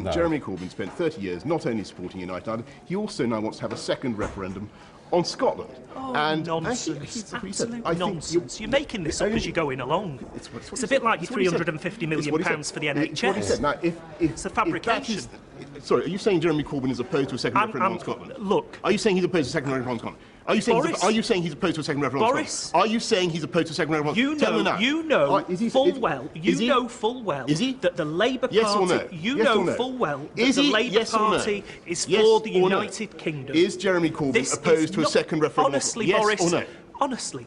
No. Jeremy Corbyn spent 30 years not only supporting United Ireland, he also now wants to have a second referendum on Scotland. Oh, and nonsense. Absolute nonsense. You're making this up as you're going along. It's a bit like your £350 million for the NHS. It's what he said. Now, it's a fabrication. Sorry, are you saying Jeremy Corbyn is opposed to a second referendum on Scotland? Look. Are you saying he's opposed to a second referendum on Scotland? Are you saying he's opposed to a second referendum on Scotland? Are you saying he's opposed to a second referendum on Scotland? You know full well that the Labour Party, full well that the Labour Party is for the United Kingdom. Is Jeremy Corbyn opposed to a second referendum? Honestly, Boris, honestly,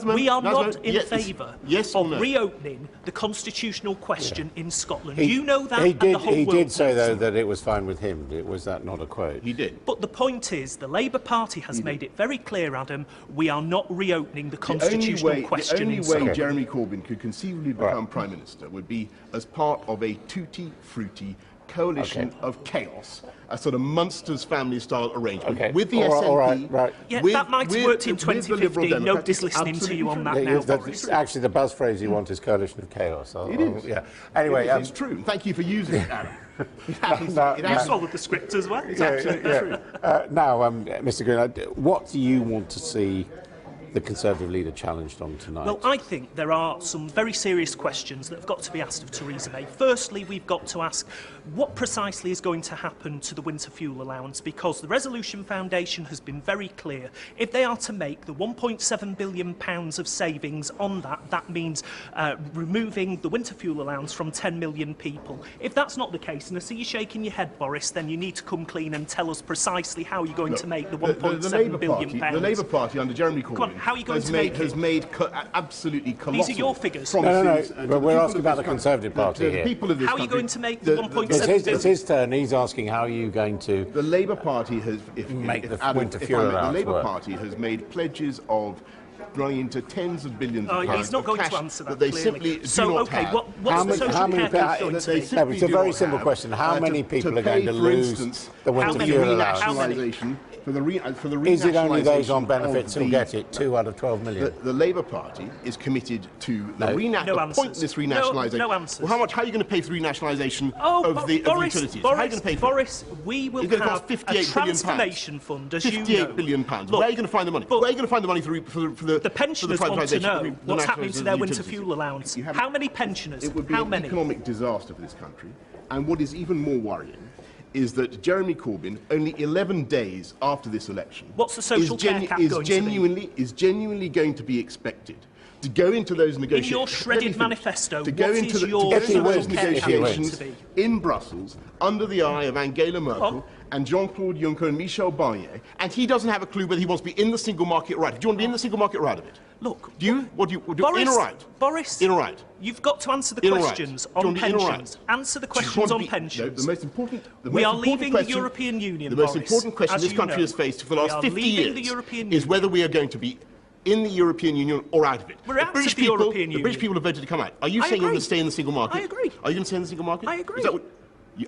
we are not in favour of reopening the constitutional question in Scotland. You know that, and the whole world did say, though, that it was fine with him. Was that not a quote? He did. But the point is, the Labour Party has made it very clear, Adam, we are not reopening the constitutional question in Scotland. The only way Jeremy Corbyn could conceivably become Prime Minister would be as part of a tutti-frutti coalition of chaos, a sort of Munsters family-style arrangement with the SNP. Yeah, that might have worked in 2015. Nobody's listening to you on that now. Actually, the buzz phrase you want is coalition of chaos. It is. Yeah. Anyway, it's true. Thank you for using it, Adam. You followed the script as well. It's absolutely true. Now, Mr. Gwynne, what do you want to see the Conservative leader challenged on tonight? Well, I think there are some very serious questions that have got to be asked of Theresa May. Firstly, we've got to ask what precisely is going to happen to the winter fuel allowance, because the Resolution Foundation has been very clear. If they are to make the £1.7 billion of savings on that, that means removing the winter fuel allowance from 10 million people. If that's not the case, and I see you shaking your head, Boris, then you need to come clean and tell us precisely how you're going to make the £1.7 billion. The Labour Party under Jeremy Corbyn how are you going to make it? Has made absolutely colossal. These are your figures. No, but we're asking about the Conservative Party here. How are you going to make the 1.7 billion? It's his turn. He's asking how are you going to... The Labour Party has... make the winter fuel allowance The Labour Party has made pledges of running into tens of billions of pounds he's not going to answer that, they simply do not have. What's the social care going to be? It's a very simple question. How many people are going to lose the winter fuel allowance? Is it only those on benefits who get it? 2 out of 12 million. The Labour Party is committed to the pointless renationalisation. No answers. Well, how are you going to pay for the renationalisation of the utilities? How are you going to pay for Boris, we will have a transformation fund, as you know. £58 billion. Where are you going to find the money? Where are you going to find the money for the pensioners want to know what's happening to their winter fuel allowance. How many pensioners? It would be an economic disaster for this country. And what is even more worrying is that Jeremy Corbyn, only 11 days after this election, what's the social care cap going to be? Is genuinely going to be expected to go into those negotiations. In your shredded manifesto, to go into those negotiations in Brussels under the eye of Angela Merkel and Jean-Claude Juncker and Michel Barnier, and he doesn't have a clue whether he wants to be in the single market or out. Do you want to be in the single market or out of it? Look, Boris, in or out? Boris, in or out? You've got to answer the questions on pensions. Answer the questions on pensions. The most important. We are leaving the European Union. The most important question this country has faced for the last 50 years is whether we are going to be in the European Union or out of it. We're out of the European Union. The British people have voted to come out. Are you saying you're going to stay in the single market? I agree. Are you going to stay in the single market? I agree. Is that what,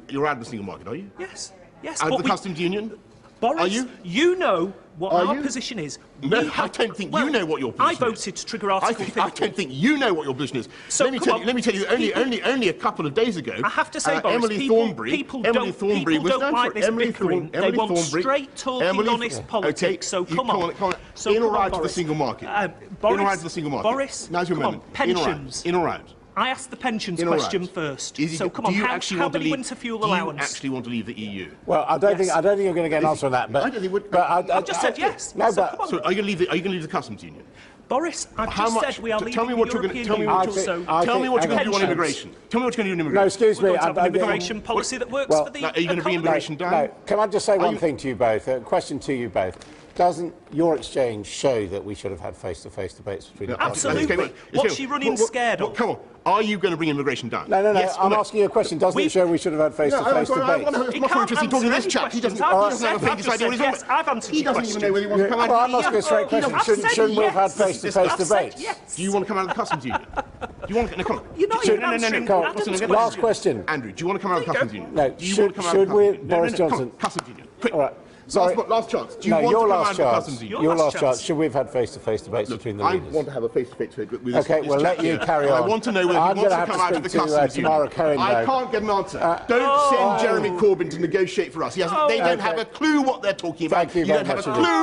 you're out of the single market, are you? Yes. Yes. Out of the customs union? Boris, are you? You know what our position is. No, I don't think you know what your position is. I voted to trigger Article 50. I don't think you know what your position is. So let me tell you, only a couple of days ago, I have to say, Boris, Emily Thornbury don't like this bickering. They want straight talking, honest politics. So come on. In or out of the single market? In or out of the single market? Boris, now's your moment. Pensions. In or out? I asked the pensions question first. So come on, how many winter fuel allowance? Do you actually want to leave the EU? Well, I don't think you're going to get an answer on that. But I don't think I've just said yes. No, but so are you going to leave the customs union? Boris, I've just said we are leaving the European Union. Tell me what you're going to do on immigration. Tell me what you're going to do on immigration. No, excuse me. We don't have an immigration policy that works for the Are you going to bring immigration down? No. Can I just say one thing to you both? A question to you both. Doesn't your exchange show that we should have had face-to-face debates between the parties? Absolutely. What's she running scared of? Come on. Are you going to bring immigration down? No. I'm asking you a question. Doesn't it show we should have had face-to-face debates? I'm much more interested in talking to this chap. He doesn't have a faintest idea what he's on. I've answered your question. He doesn't even know whether he wants to come out. Well, I'm asking a straight question. Shouldn't we have had face-to-face debates? Do you want to come out of the customs union? Do you want to come on? You're not even answering Adam's question. Last question. Andrew, do you want to come out of the customs union? No. Should we, Boris Johnson? Customs union. Quick. All right. Sorry. Last chance. Do you no, want your to come last out of the chance. customs union? Your last chance. Should we have had face-to-face debates between the leaders? I want to have a face-to-face debate with Okay, we'll let you carry on. I want to know whether he wants to come out of the customs union. I can't get an answer. Don't send Jeremy Corbyn to negotiate for us. They don't have a clue what they're talking about. Thank you very much. Don't have a clue.